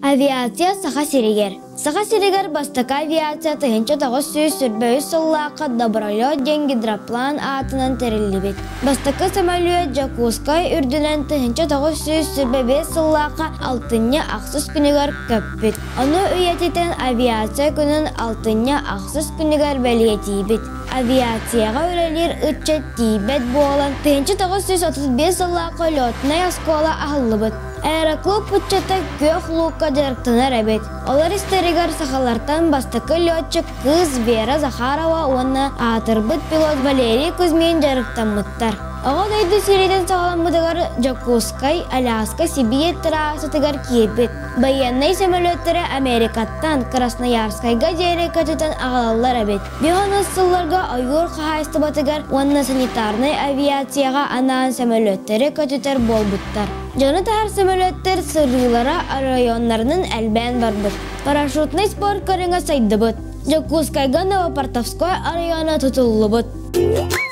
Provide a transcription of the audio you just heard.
Авиация саха сиригер. Саха сиригер бастака авиация тыгынча тоғыз сүйіз сүрбөйіз сыллааққа добролет ден гидроплан атынан терилибит. Бастака самолет Жакускай үрдүнен тыгынча тоғыз сүйіз сүрбөйіз сыллааққа алтыння ақсыз күнігер көппит. Оны үйететен авиация күнін алтыння ақсыз күнігер бәлиетейбит. Авиацияға өрелер үтчет тейбет болан тыгынча тоғыз сүйіз 35 сыллааққа летная оскола ағылыбыт. Аэроклуб путчата көк лука директонер әбет. Олар истеригар сахалартан бастакы летчик кыз Вера Захарова оны атырбыт пилот Валерий Кузьмин жарықтамыттар. Оға дайды сириден сағаламыдығар Жакускай, Аляска, Сибирь трасатыгар киебет. Баяннай самолеттері Америкаттан Красноярскайга жерекатытан ағалалар әбет. Бионыз сылларға ойғыр қағайсты батыгар онна санитарный авиацияға анан самолеттері көтітер болбыттар. Жаны тағар самолеттер сырылара районларының әлбән барбыт. Парашютный спорт көріңі сайды бұд. Жакускайга Новопортовской районы тұтылы бұд.